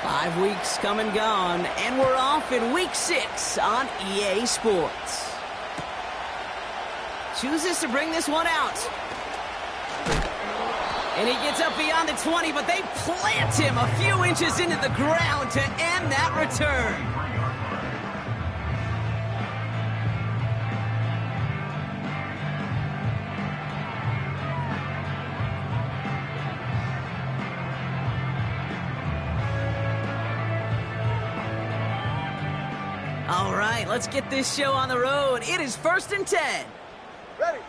5 weeks come and gone, and we're off in week 6 on EA Sports. Chooses to bring this one out. And he gets up beyond the 20, but they plant him a few inches into the ground to end that return. All right, let's get this show on the road. It is 1st and 10. Ready.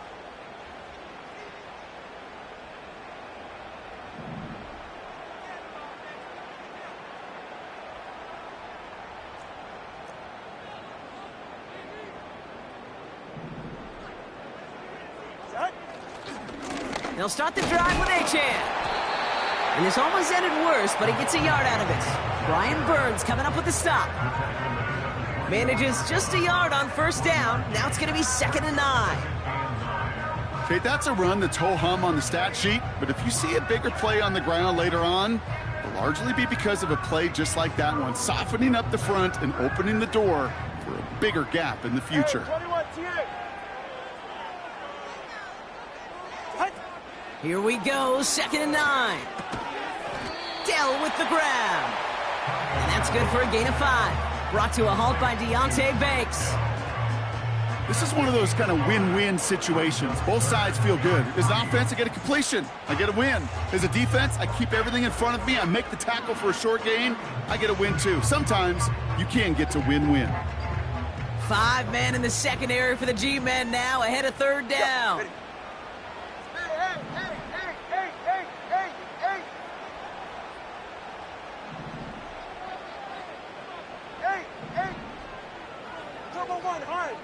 They'll start the drive with Achan. And this almost ended worse, but he gets a yard out of it. Brian Burns coming up with the stop. Manages just a yard on 1st down. Now it's going to be 2nd and 9. Okay, that's a run that's ho-hum on the stat sheet, but if you see a bigger play on the ground later on, it'll largely be because of a play just like that one, softening up the front and opening the door for a bigger gap in the future. Here we go, 2nd and 9. Dell with the grab. And that's good for a gain of 5. Brought to a halt by Deontay Banks. This is one of those kind of win-win situations. Both sides feel good. As an offense, I get a completion. I get a win. As a defense, I keep everything in front of me. I make the tackle for a short gain. I get a win, too. Sometimes you can get to win-win. 5 men in the secondary for the G-men now, ahead of 3rd down. Hard.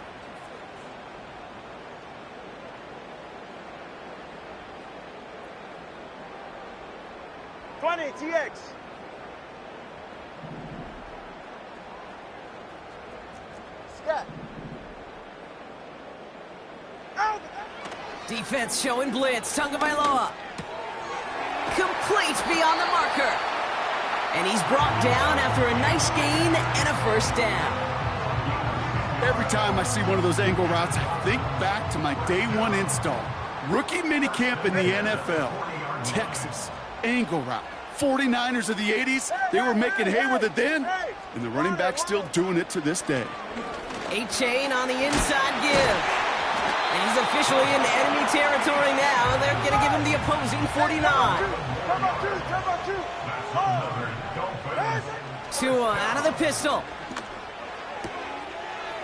TX. Scat. Out. Defense showing blitz. Tagovailoa. Complete beyond the marker. And he's brought down after a nice gain and a 1st down. Every time I see one of those angle routes, I think back to my day 1 install. Rookie minicamp in the NFL. Texas, angle route. 49ers of the 80s, they were making hay with it then, and the running back's still doing it to this day. Achan on the inside give. And he's officially in enemy territory now. They're going to give him the opposing 49. Tua out of the pistol.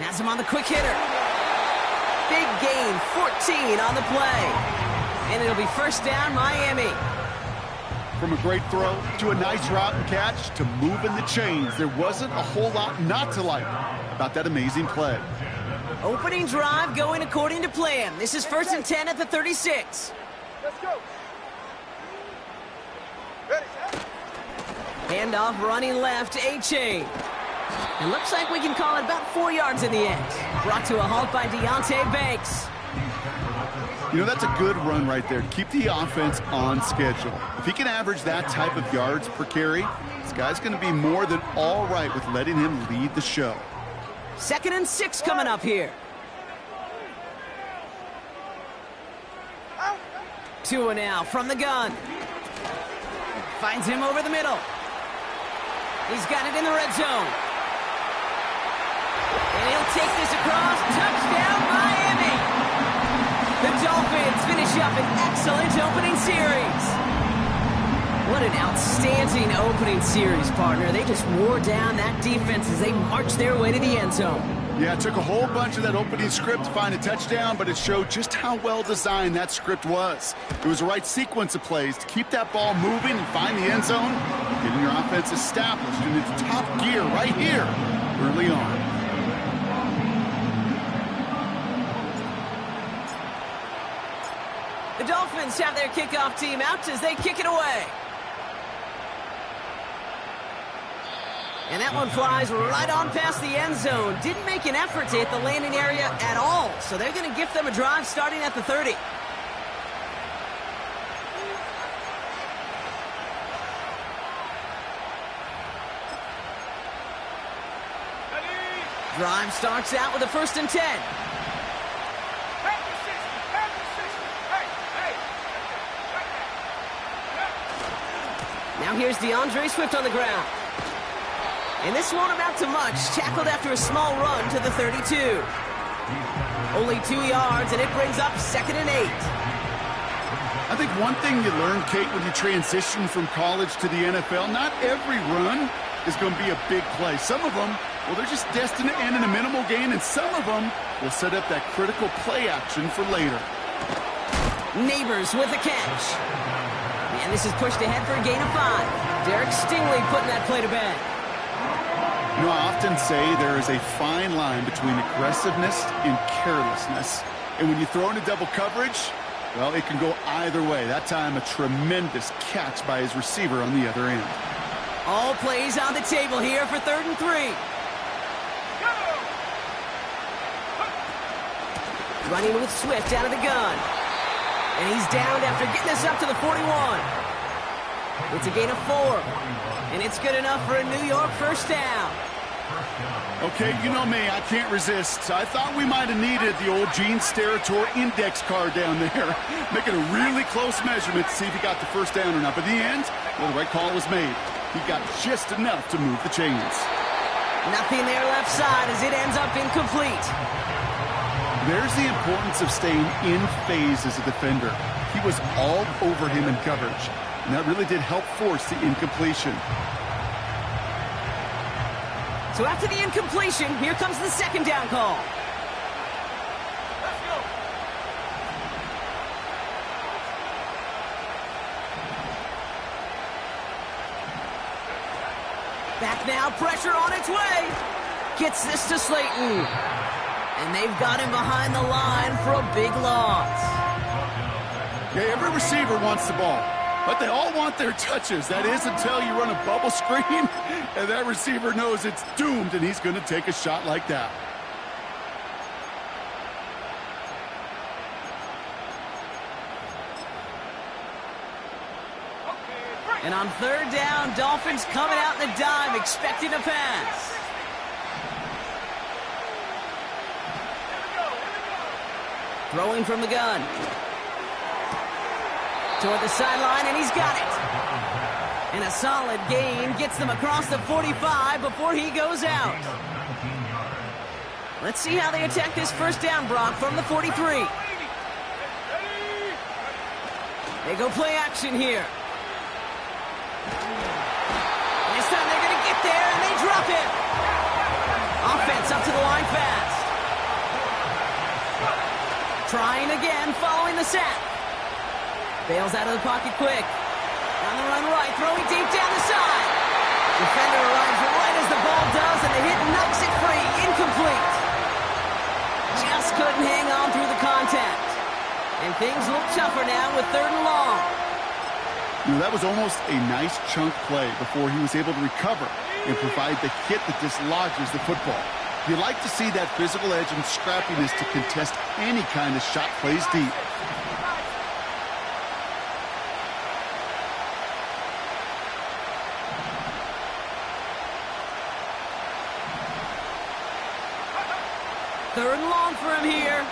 Has him on the quick hitter. Big gain, 14 on the play. And it'll be 1st down, Miami. From a great throw to a nice route and catch to moving the chains, there wasn't a whole lot not to like about that amazing play. Opening drive going according to plan. This is 1st and 10 at the 36. Let's go. Ready. Handoff running left, Achan. It looks like we can call it about 4 yards in the end. Brought to a halt by Deontay Banks. You know, that's a good run right there to keep the offense on schedule. If he can average that type of yards per carry, this guy's going to be more than all right with letting him lead the show. 2nd and 6 coming up here. Tua now from the gun. Finds him over the middle. He's got it in the red zone. And he'll take this across. Touchdown, Miami! The Dolphins finish up an excellent opening series. What an outstanding opening series, partner. They just wore down that defense as they marched their way to the end zone. Yeah, it took a whole bunch of that opening script to find a touchdown, but it showed just how well designed that script was. It was the right sequence of plays to keep that ball moving and find the end zone, getting your offense established in its top gear right here early on. The Dolphins have their kickoff team out as they kick it away. And that one flies right on past the end zone. Didn't make an effort to hit the landing area at all. So they're going to gift them a drive starting at the 30. Drive starts out with a 1st and 10. Now here's DeAndre Swift on the ground. And this won't amount to much. Tackled after a small run to the 32. Only 2 yards, and it brings up 2nd and 8. I think one thing you learn, Kate, when you transition from college to the NFL, not every run is going to be a big play. Some of them, well, they're just destined to end in a minimal gain, and some of them will set up that critical play action for later. Neighbors with a catch. And this is pushed ahead for a gain of 5. Derek Stingley putting that play to bed. You know, I often say there is a fine line between aggressiveness and carelessness. And when you throw into double coverage, well, it can go either way. That time, a tremendous catch by his receiver on the other end. All plays on the table here for 3rd and 3. Running with Swift out of the gun. And he's downed after getting this up to the 41. It's a gain of 4. And it's good enough for a New York 1st down. Okay, you know me, I can't resist. I thought we might have needed the old Gene Steratore index card down there, making a really close measurement to see if he got the 1st down or not. But in the end, well, the right call was made. He got just enough to move the chains. Nothing there left side as it ends up incomplete. There's the importance of staying in phase as a defender. He was all over him in coverage, and that really did help force the incompletion. So after the incompletion, here comes the 2nd down call. Let's go. Back now, pressure on its way. Gets this to Slayton. And they've got him behind the line for a big loss. Yeah, every receiver wants the ball, but they all want their touches. That is until you run a bubble screen, and that receiver knows it's doomed, and he's going to take a shot like that. And on 3rd down, Dolphins coming out in the dime, expecting a pass. Throwing from the gun. Toward the sideline, and he's got it. And a solid gain gets them across the 45 before he goes out. Let's see how they attack this 1st down, Brock, from the 43. They go play action here. And this time they're going to get there, and they drop it. Offense up to the line fast. Trying again, following the sack. Bails out of the pocket quick. On the run right, throwing deep down the side. Defender arrives right as the ball does, and the hit knocks it free. Incomplete. Just couldn't hang on through the contact. And things look tougher now with 3rd and long. You know, that was almost a nice chunk play before he was able to recover and provide the hit that dislodges the football. You like to see that physical edge and scrappiness to contest any kind of shot plays deep. Third and long for him here.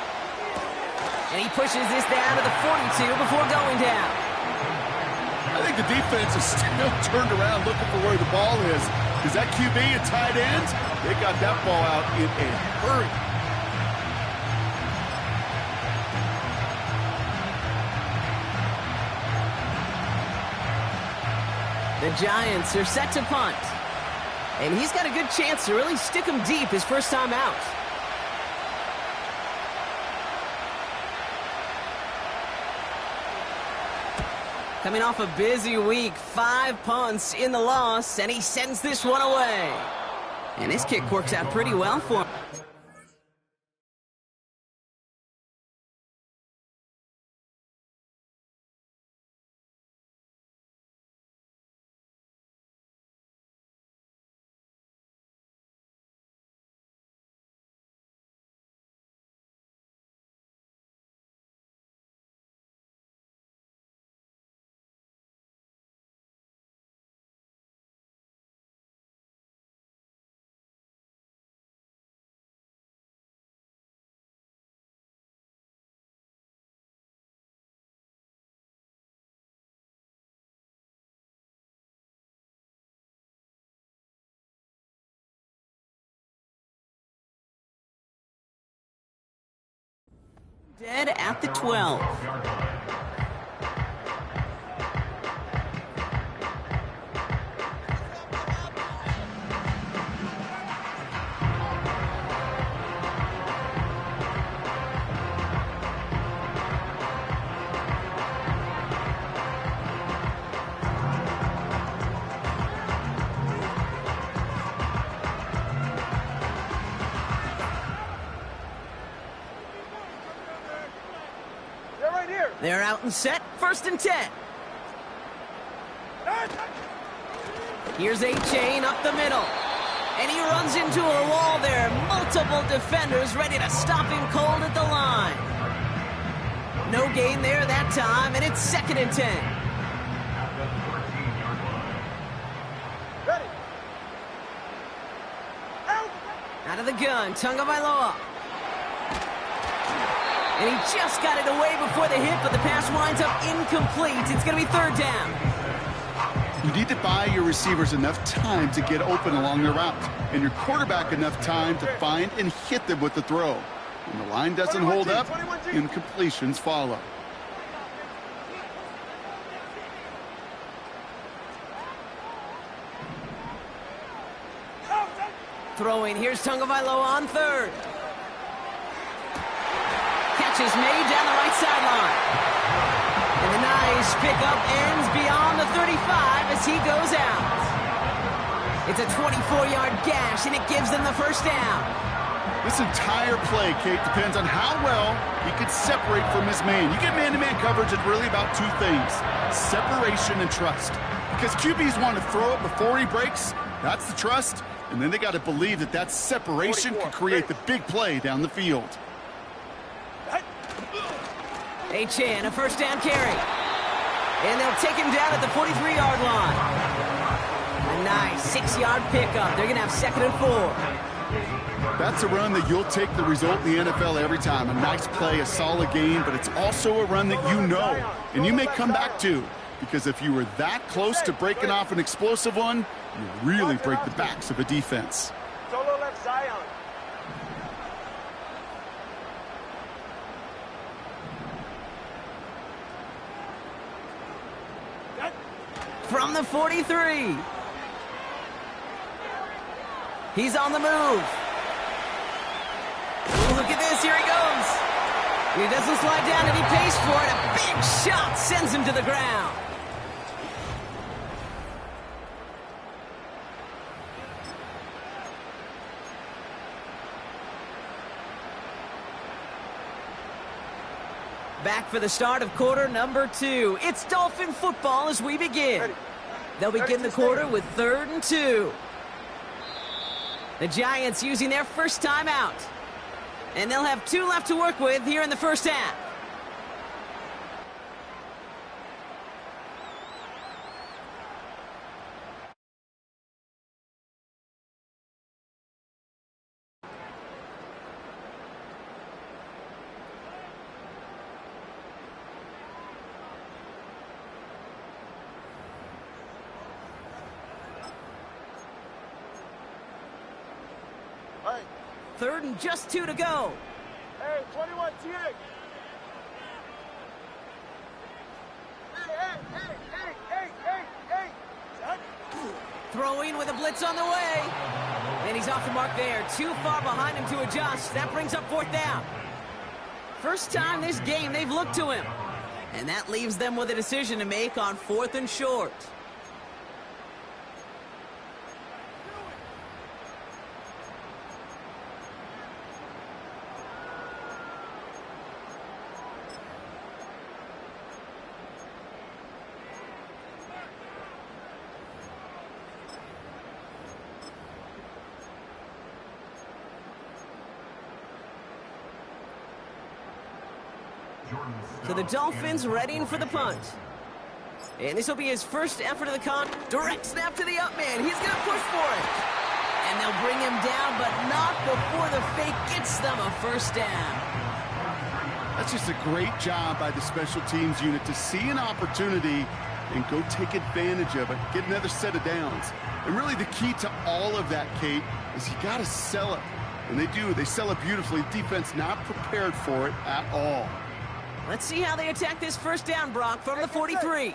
And he pushes this down to the 42 before going down. I think the defense is still turned around looking for where the ball is. Is that QB and tight end? They got that ball out in a hurry. The Giants are set to punt. And he's got a good chance to really stick him deep his 1st time out. Coming off a busy week, 5 punts in the loss, and he sends this one away. And this kick works out pretty well for him. Dead at the 12. They're out and set, 1st and 10. Here's A-Chain up the middle. And he runs into a wall there. Multiple defenders ready to stop him cold at the line. No gain there that time, and it's 2nd and 10. Ready. Out of the gun, Tagovailoa. And he just got it away before the hit, but the pass winds up incomplete. It's going to be 3rd down. You need to buy your receivers enough time to get open along their route, and your quarterback enough time to find and hit them with the throw. When the line doesn't hold up, incompletions follow. Throwing, here's Tagovailoa on 3rd. Catch is made down the right sideline. And the nice pickup ends beyond the 35 as he goes out. It's a 24-yard gash, and it gives them the 1st down. This entire play, Kate, depends on how well he could separate from his man. You get man-to-man coverage, it's really about 2 things: separation and trust. Because QBs want to throw it before he breaks. That's the trust. And then they got to believe that that separation can create the big play down the field. A-Chan, a 1st down carry. And they'll take him down at the 43-yard line. A nice 6-yard pickup. They're going to have 2nd and 4. That's a run that you'll take the result in the NFL every time. A nice play, a solid game, but it's also a run that you know and you may come back to. Because if you were that close to breaking off an explosive one, you really break the backs of a defense. Solo left Zion. From the 43. He's on the move. Ooh, look at this. Here he goes. He doesn't slide down, and he pays for it. A big shot sends him to the ground. Back for the start of quarter number 2. It's Dolphin football as we begin. They'll begin the quarter with 3rd and 2. The Giants using their 1st timeout. And they'll have 2 left to work with here in the 1st half. All right. 3rd and just 2 to go. Hey, 21, T. Throwing with a blitz on the way. And he's off the mark there. Too far behind him to adjust. That brings up 4th down. First time this game they've looked to him. And that leaves them with a decision to make on 4th and short. So the Dolphins readying for the punt. And this will be his first effort of the con. Direct snap to the up man. He's going to push for it. And they'll bring him down, but not before the fake gets them a 1st down. That's just a great job by the special teams unit to see an opportunity and go take advantage of it, get another set of downs. And really the key to all of that, Kate, is you got to sell it. And they do. They sell it beautifully. Defense not prepared prepared for it at all. Let's see how they attack this first down, Brock, from the 43.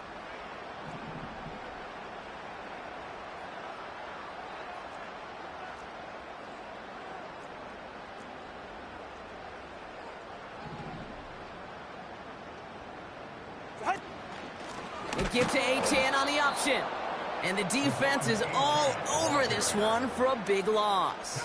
They give to A-10 on the option. And the defense is all over this one for a big loss.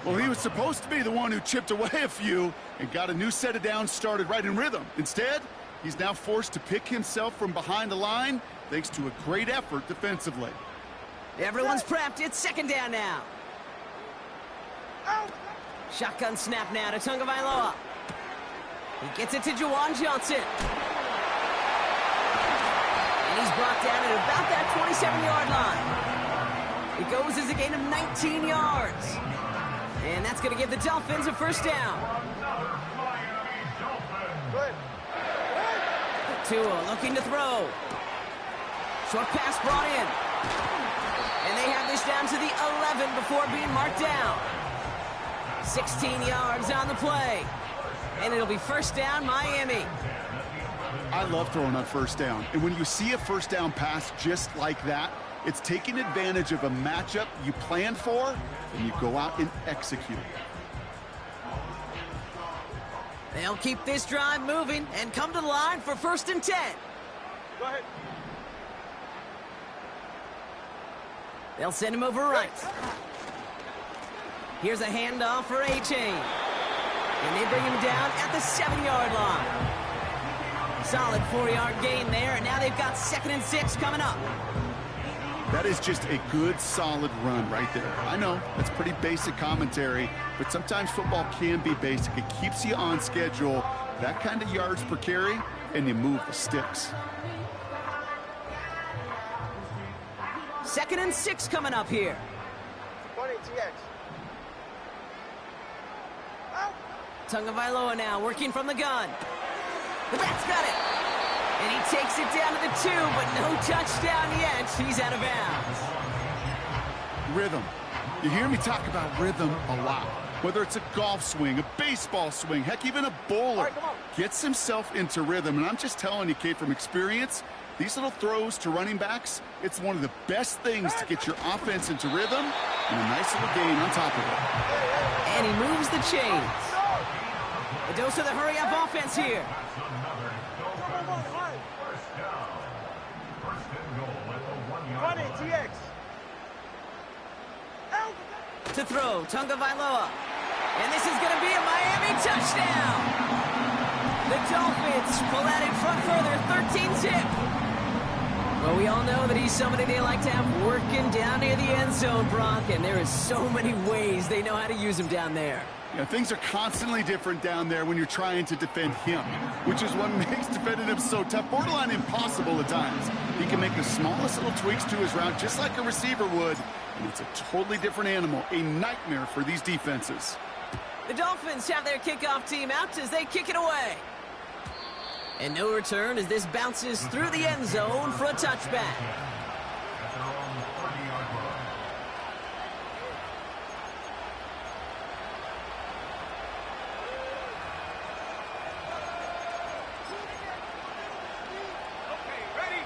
Well, he was supposed to be the one who chipped away a few and got a new set of downs started right in rhythm. Instead, he's now forced to pick himself from behind the line thanks to a great effort defensively. Everyone's prepped. It's second down now. Shotgun snap now to Tagovailoa. He gets it to Juwan Johnson. And he's brought down at about that 27-yard line. It goes as a gain of 19 yards. And that's going to give the Dolphins a first down. Good. Tua looking to throw. Short pass brought in. And they have this down to the 11 before being marked down. 16 yards on the play. And it'll be first down, Miami. I love throwing on first down. And when you see a first down pass just like that, it's taking advantage of a matchup you planned for, and you go out and execute. They'll keep this drive moving and come to the line for first and 10. Go ahead. They'll send him over right. Here's a handoff for A-Chain. And they bring him down at the 7-yard line. Solid 4-yard gain there, and now they've got second and 6 coming up. That is just a good, solid run right there. I know, that's pretty basic commentary, but sometimes football can be basic. It keeps you on schedule, that kind of yards per carry, and you move the sticks. Second and 6 coming up here. 20 TX. Tagovailoa now working from the gun. The back's got it. And he takes it down to the 2, but no touchdown yet. He's out of bounds. Rhythm. You hear me talk about rhythm a lot. Whether it's a golf swing, a baseball swing, heck, even a bowler right, come on. gets himself into rhythm. And I'm just telling you, Kate, from experience, these little throws to running backs, it's one of the best things to get your offense into rhythm and a nice little gain on top of it. And he moves the chains. A dose of the hurry-up offense here. 20 TX. To throw, Tagovailoa. And this is going to be a Miami touchdown. The Dolphins pull out in front further, 13-zip. Well, we all know that he's somebody they like to have working down near the end zone, Brock, and there is so many ways they know how to use him down there. Yeah, things are constantly different down there when you're trying to defend him, which is what makes defending him so tough, borderline impossible at times. He can make the smallest little tweaks to his route just like a receiver would, and it's a totally different animal, a nightmare for these defenses. The Dolphins have their kickoff team out as they kick it away. And no return as this bounces through the end zone for a touchback.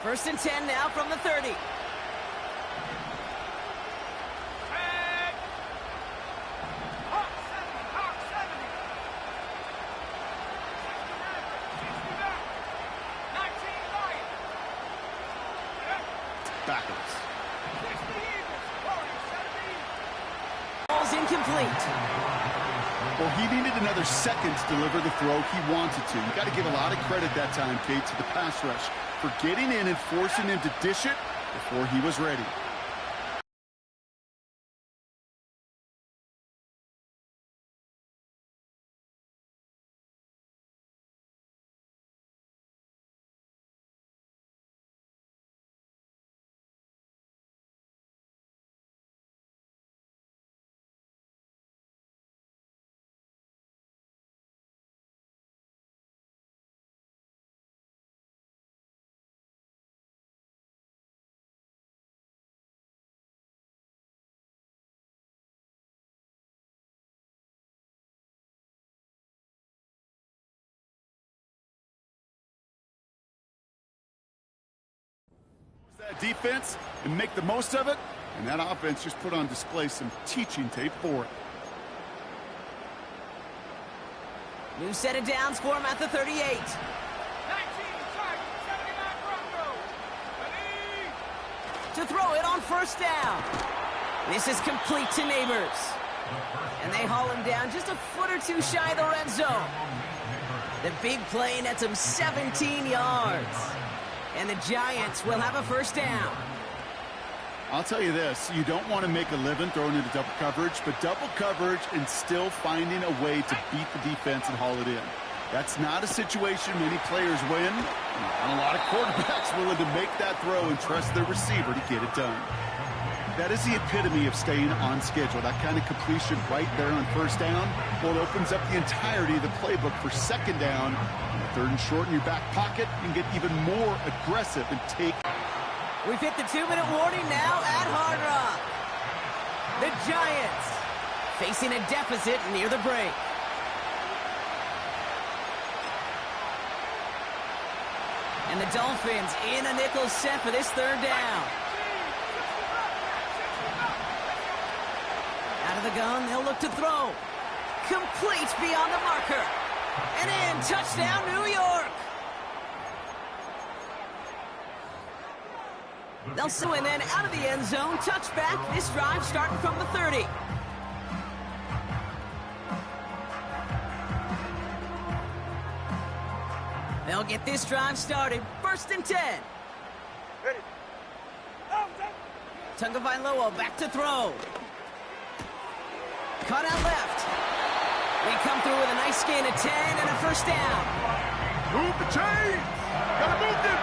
First and 10 now from the 30. Backwards. Ball's incomplete. Well, he needed another second to deliver the throw he wanted to. You got to give a lot of credit that time, Kate, to the pass rush for getting in and forcing him to dish it before he was ready. defense and make the most of it, and that offense just put on display some teaching tape for it. New set of downs for him at the 38. 19, target, 79 Broncos. To throw it on first down. This is complete to Neighbors. And they haul him down just a foot or two shy of the red zone. The big play nets him 17 yards. And the Giants will have a first down. I'll tell you this, you don't want to make a living throwing into double coverage, but double coverage and still finding a way to beat the defense and haul it in. That's not a situation many players win, and a lot of quarterbacks willing to make that throw and trust their receiver to get it done. That is the epitome of staying on schedule. That kind of completion right there on first down, well, it opens up the entirety of the playbook for second down. Third and short in your back pocket, you can get even more aggressive and take. We've hit the 2-minute warning now at Hard Rock. The Giants facing a deficit near the break. And the Dolphins in a nickel set for this third down. Out of the gun, they'll look to throw. Complete beyond the marker. And in, touchdown, New York. They'll sue and then out of the end zone, touchback. This drive starting from the 30. They'll get this drive started. First and 10. Ready. Tagovailoa back to throw. Cut out left. They come through with a nice gain of 10 and a first down. Move the chains! Gotta move them!